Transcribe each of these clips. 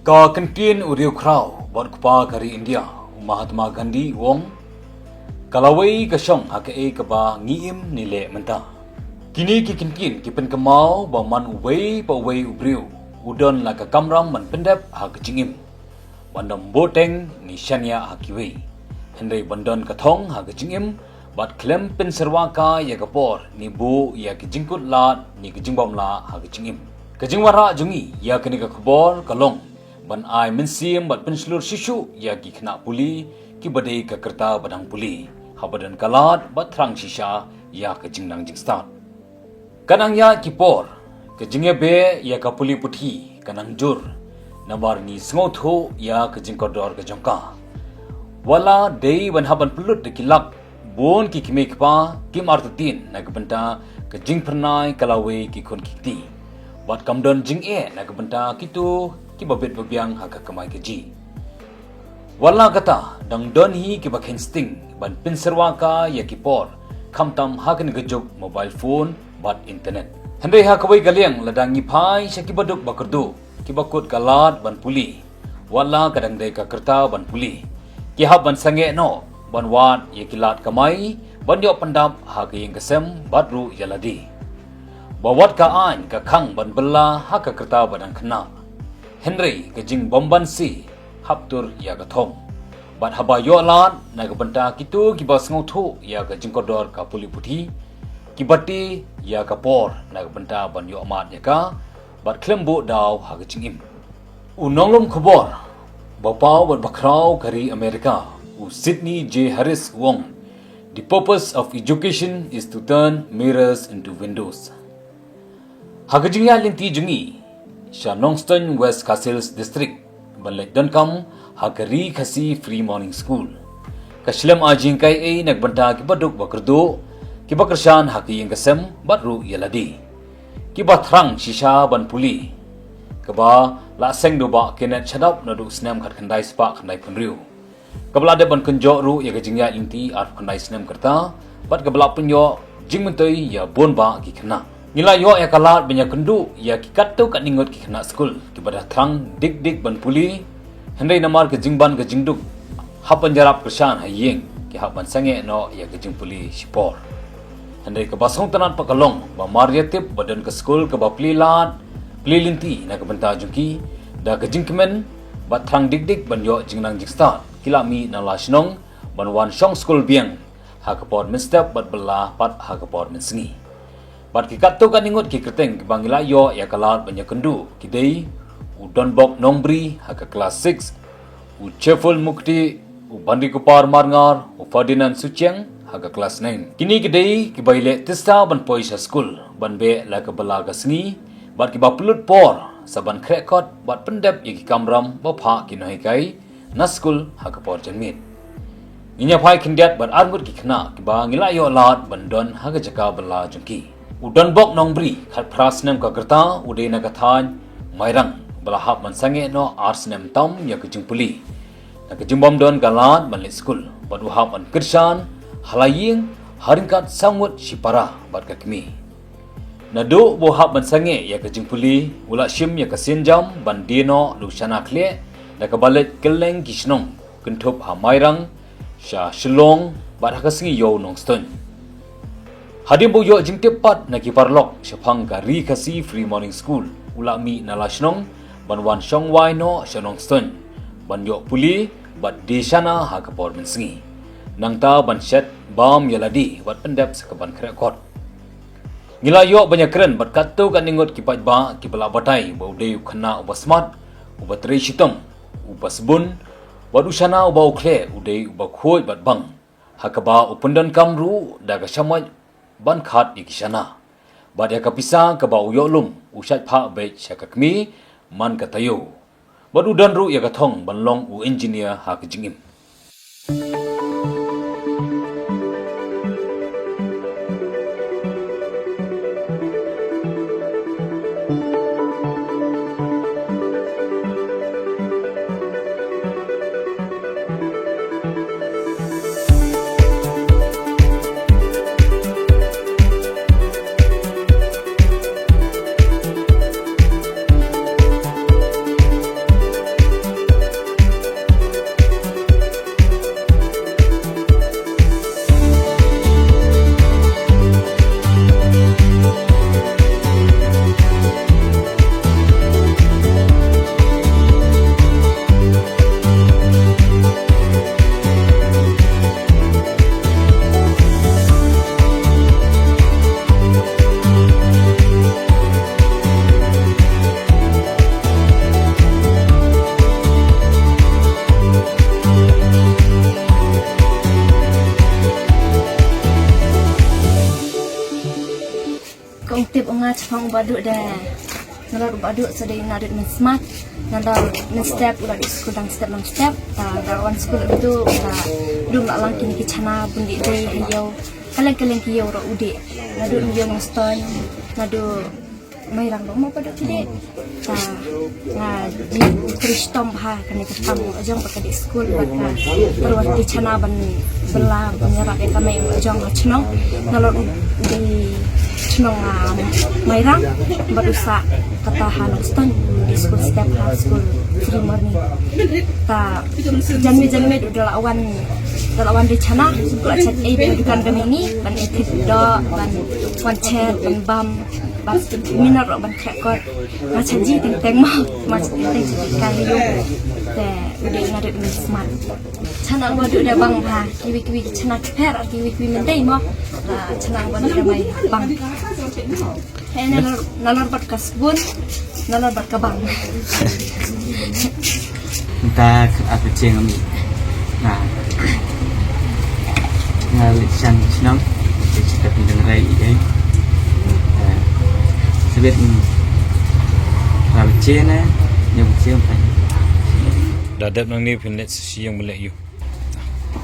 Ka kentin uriu krau bot kupa kari India Mahatma Gandhi wong kalawai kasyong hake kaba ngiim nile menta. Kini ki kentin ki pen kemau ba man uwei pa uwei ubriu udon la ka kamram man pendep ha kecingim. Bandam boteng ni shania hakiwei. Henry bandon kathong ha kecingim bat klem pen serwaka ya kapor ni bu ya kijingkut lat ni kijingbom la ha kecingim. Kejingwara jungi ya kini ka khbor kalong ban ai mensim bat penslur shishu ya ki khna puli ki badai ka kerta badang puli habadan kalat bat thrang shisha ya ka jingnang jingstat kanang ya ki por ka jingye be ya ka puli puthi kanang jur nabar ni sngoth ya ka jingkodor ka jongka wala dei ban haban pulut de kilak bon ki kimek pa ki martutin na ka benta ka jingpernai kalawe ki khon kiti bat kamdon jing na ka benta kitu ki babet babiang haka kamai keji. Wala kata dang don hi ki bakhen sting ban pinserwaka ya ki por khamtam hakan gejok mobile phone bat internet. Hendai ha kawai galiang ladang ni phai sya ki baduk bakurdu ki bakut kalat ban puli. Wala kadang dai ka kerta ban puli. Ki ha ban sange no ban wat ya ki lat kamai ban yo pandap ha ki yang kesem batru yaladi. Bawat ka an ka khang ban bella ha ka kerta badang khna. Henry kejing bomban si haptur ya gathong bat haba yo lat na ka banta kitu ki bas ngothu ya ka jingkodor ka puli puthi ki batti ya ka por na ka banta ban yo amat ya ka bat klembo daw ha ka jingim unonglom khobor bapau bat bakrau kari Amerika u Sydney J Harris Wong. The purpose of education is to turn mirrors into windows. Ha ka jingya linti jungi Shanongston West Castles District Balai Duncombe Hakari Khasi Free Morning School Kashlem ajing kai nagbanta ki baduk bakrdo ki bakrsan haki yang kasem batru yaladi ki bathrang shisha ban puli kaba la seng do ba kenet chadap nadu snam khat khandai spa khandai punriu kabla de ban kunjo ru ya gajingya inti arf khandai snam karta bat kabla punyo jingmentoi ya bonba ki khna nila yo ya kalat banyak kendu ya kikat tu kat ningot ki kena school ki pada thrang dik ban puli hendai namar ke jingban ke jingduk hapan jarap kersan hayeng ki hapan sange no ya ke jing puli sipor hendai ke basong tanat pakalong ba mariatip badan ke school ke ba plilat plilinti na ke benta jungki da ke jingkemen ba thrang dik ban yo jingnang jingsta kilami na lasnong ban wan shong school biang ha ke por mistep bat bela pat ha ke por mensengi bat ki katto kan ingot ki kerteng ki bangila yo ya kalat banyak kendu ki dei u donbok nongbri ha ka kelas 6 u cheful mukti u bandi kupar marngar u Ferdinand Sucheng ha ka kelas 9 kini ki dei ki baile tista ban poisa school ban be la ka bala ka sngi bat ki baplut por saban krekot bat pendep ki kamram ba pha ki noi kai na school ha ka por janmit ninya phai kindiat bat armut ki khna ki bangila yo lat bandon ha ka jaka bala jungki Udan bok nongbri khat prasnem ka kerta ude na kathan mairang balahap mansange no arsnem tam ya kejing puli na kejing bom don galat banlit school baduhap an kirsan halaying haringkat sangut sipara bat kakmi na do bohap mansange ya kejing puli ula shim ya kasenjam bandino lusana khle na kabalet keleng kisnong kentup ha mairang sha shilong bat hakasingi yo nongston Hadim bo yo jing tepat na ki parlok syapang kari Khasi Free Morning School ulami na lasnong banwan shong wai no Shanongston ban yo puli bat desana ha ka por mensengi nangta ban set bam yaladi bat pendep sakaban krekot ngila yo banyak keren bat katto kan ningot ki pat ba ki bala batai bo de khna ubasmat ubatri shitam ubasbun wadusana ubau khle ude ubakhoi bat bang hakaba upundan kamru daga shamaj ban khat ikishana bad ya kapisa ka ba uyolum usat pha be chakakmi man ka tayo bad udan ru ya ka thong ban long u engineer ha ka jingim unga chong baduk dah. Nalor baduk sedih narik men smart. Nalor men step udah di school dan step step. Dawan school itu dum lang kini kichana bundi deh yo. Kalian kiyo ro ude. Nadu yo ngaston. Nadu may rang mo paduk kide. Di Kristom ha kan ketang ajong pakai di school baka terus di chana ban bela penyerak ya kami ajong chnong nalor di chnong may rang barusa katahan stan di school step high school free morning janme udah lawan di chana school acak bukan kami ini ban etik do ban wancet ban bam ban minar ban krekot macam ji teng macam teng kali yo udah ngadet min smart chana bodu udah bang ha kiwi chana per kiwi mendai mo chana bodu udah mai bang nalor bat kasbun nalor bat kabang kita apa ceng nah ngali cang senang kita pendengarai ini sebab rabi cena yang ceng pan Dadap nang ni pin let's see yang boleh you.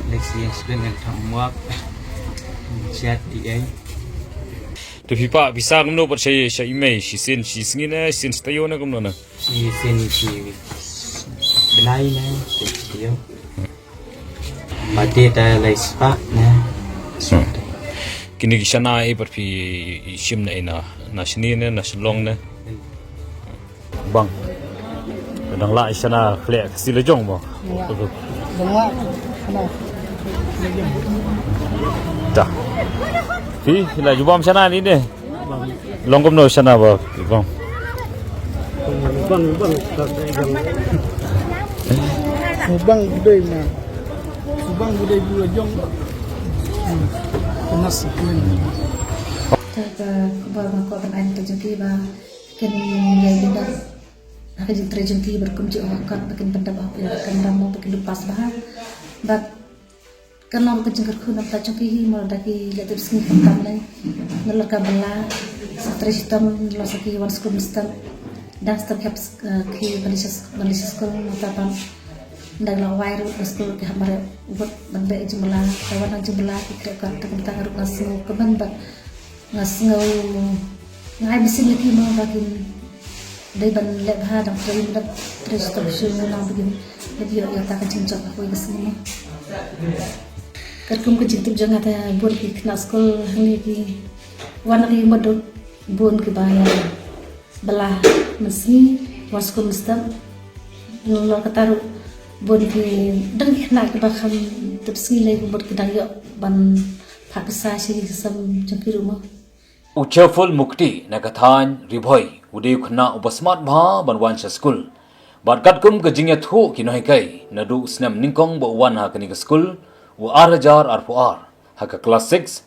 leksi yang sebenarnya tamuak chat ini Tapi pak bisa kamu dapat saya email si sini sin stayo na kamu na. si seni si belai na dia mati dah lepas pak na Kini kisana perpi sim na sini na selong na. Bang. Kadang lah isana flek sila jong mo. Semua kena Dah. Sila jubam sana ni deh. Longkom no sana ba, bang. bang bang budai na bang budai dua jong kena sekian Ko ban terjungki ba ken yai benda akan terjungki berkumci kan makin pendap ya kan ramu makin lepas bah kan nam kejengker ku nam terjungki mau daki letur sini kam lai nalor kabela satre sistem nalor saki wan school sistem dan step caps ki Malaysia school matapan ndang wire school ki hamare ubot bande jumla kawan jumla ki kan tentang harus nasu keban ngasngau ngai mesin lagi mau bagi dari ban lebha dan terus nang begini jadi ya tak kencang aku ini semua kerkum kejintip jangan ada buat di kena sekolah ini di warna ini modal buat kebayar belah mesin wasku mestem nolak ketaruh buat di dan kena kebakam terus nilai buat kita yuk ban paksa sih kesem jangki rumah Ucheful mukti nakathan ribhoi udeu khna ubasmat bha banwan sa school barkat kum gajingya thu kinoi kai nadu snam ningkong bo wan ha kani school u arjar arpuar ha ka class 6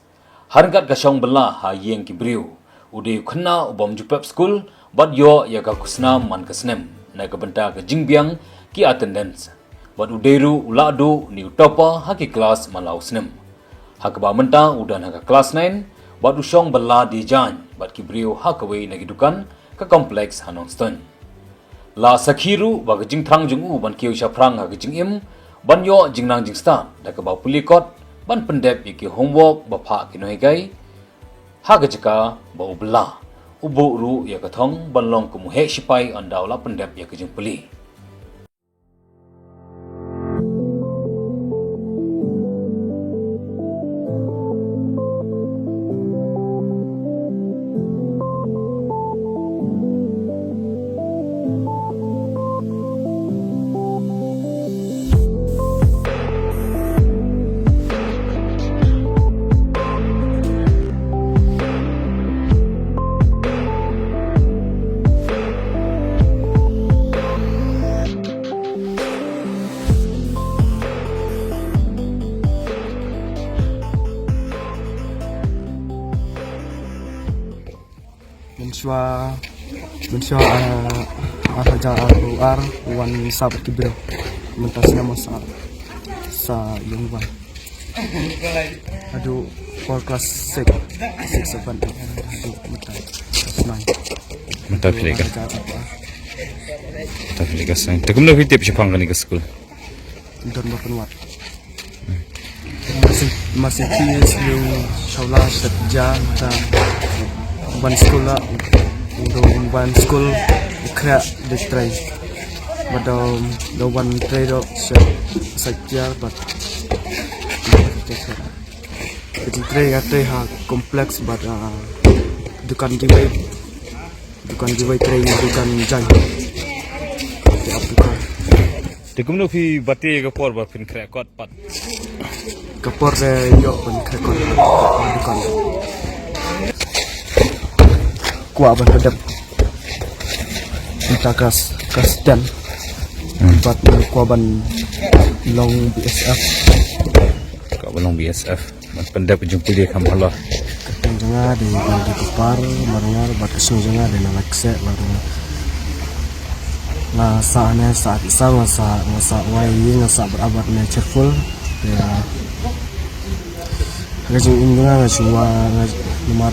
harkat ka shong bela ha yeng ki briu udeu khna ubam jupep school bad yo ya ka kusna man ka snem na ka benta ka jingbiang ki attendance bad uderu uladu ni utopa ha ki class malau snem ha ka ba menta udan ha ka class 9 Bad usong bala di jan, bad kibriyo hakaway na gidukan ka kompleks Hanonston. La sakhiru baga jing thrang jung u ban kiyo siya prang ha jing im, ban yo jing nang jing stan, da ka ba pulikot, ban pendep iki homework ba pha kinohigay, ha jika ba ubla, ubu ru ya ka thong ban long kumuhe sipai andaw la pendep ya ka jing puli. Mensua arhaja ar wan sabat kibro mentasnya masa sa yang wan aduh for class 6 7 class 9 Mantap filika. Mantap filika sang. Takum na fitip siya pangkani ka school. Don Bapenwat. Masih kies yung shaula setja ta ban sekolah untuk ban school kira ditray. Badau do ban tray do setja but ditray kata ha kompleks bad dukan giveaway tray dukan jang. Takum na fi bati ka por ba fin krakot pat. Kapor yo pun kekon dukan kuat berdep kita kas dan buat kuaban long BSF Ka balong BSF. Man pendap jumpa dia kam Allah. keteng janga di bagi kepar marungar bat isu janga di nalakse baru na saat isa ngasa wai ngasa berabat cheerful ya Rajin indunga cuma nomor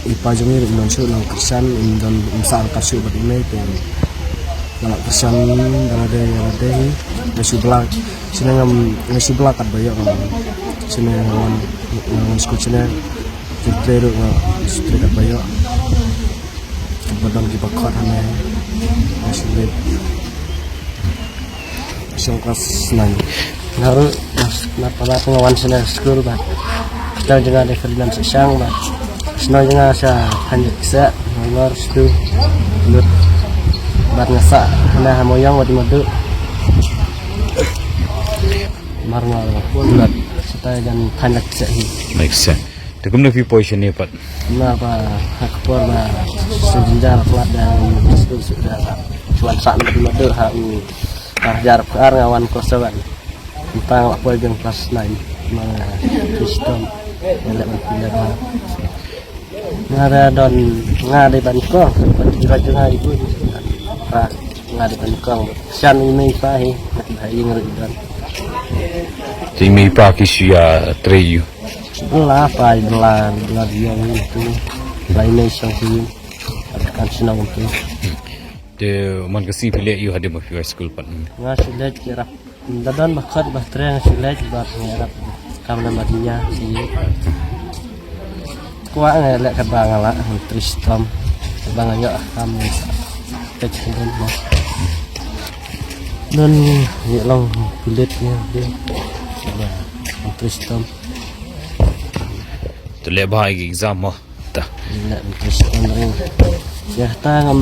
ipa jami menunjuk nang Kristen dan misal kasih buat ini tu kalau Kristen ada nasi belak sini nasi belak kat banyak sini orang sekolah sini kita tu street kat banyak kemudian kita kat hanya nasi belak kelas 9 harus pada pengawan sini school bah kita juga ada Ferdinand Sesang bah seno juga saya hanya bisa ngor situ lut bat ngasa nah moyang wadi madu marngal bulat kita dan hanya bisa Make sense. Takum na fi position ni pat. nah apa hakpor bah sejenjar pelat dan itu sudah cuan sak madu hak karjar PR ngawan kosawan tentang apa yang kelas 9 mana Kristen elek pindah ngada don ngade bankong juga ibu pak ngade bankong sian ini pahi bayi ngeridan Timi pa kisya treyu. belah pai belah dia itu lainnya sangkuin akan senang itu De man kasi pili yu hade ma fi school pat. ngasilat kira dadan bakat bahtera ngasilat bat ngarap kamna matinya si kuat ngelak kabang ala Tristam kabang ayo kami kecilin mas non ni long kulitnya dia Tristam To le ba exam mo. Ta. lek Tristam ring ya ta ngam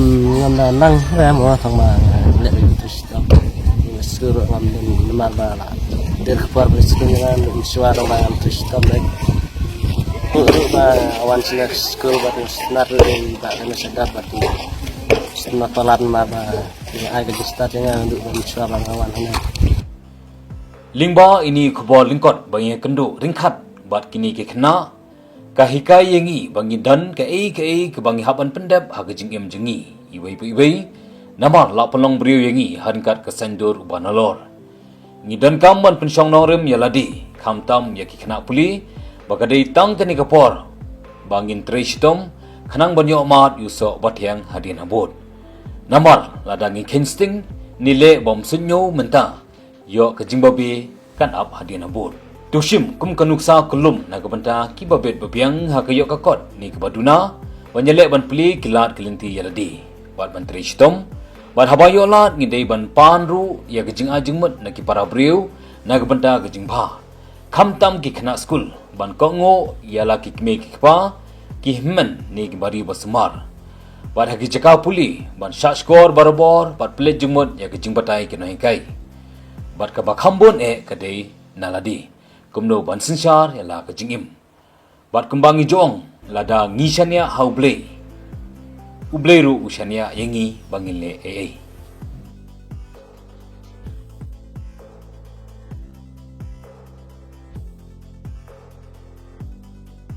nang ra mo thang ma lek Tristam suruh ngam nama bala der kepar berskin dengan suara dengan Tristam lek awan sinar school batu sinar dari tak kena sedap batu sinar tolan maba yang ada gestat dengan untuk suara awan hanya Lingba ini kubor lingkot bangi kendo ringkat bat kini ke kena kahikai yengi bangi dan ke bangi haban pendap ha jing em jengi iwei namar la pelong beriu yengi hankat ke sandur ubanalor ngidan kamban pensyong norem yaladi kamtam ya ki kena puli bagadai tang kani kapor bangin trestom khanang banyo mat yuso batyang hadin habot namar ladangi kinsting nile bom sunyo menta yo ke jingbabe kan ap hadin habot tushim kum kanuksa kulum nagabanta ki babet babiang ha kayo kakot ni kebaduna banyale ban pli kilat kelinti yaladi wat ban trestom ban habayo lat ngidei ban panru ya gejing ajingmut na ki para briu nagabanta gejing bha kamtam ki khana school ban kongo yala ki kme ki pa ki himmen ni ki bari basmar ban hagi jaka puli ban shot score barabor bat play jingmut ya gejing batai ki noi kai bat ka bakhambon kadei naladi kumno ban sinshar yala gejing im bat kembangi jong lada ngishania hauble ubleru ushania yengi bangile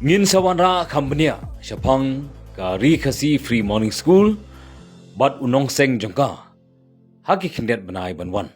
ngin sawanra kambania shapang ka ri khasi free morning school bat unong seng jongka haki khindet banai banwan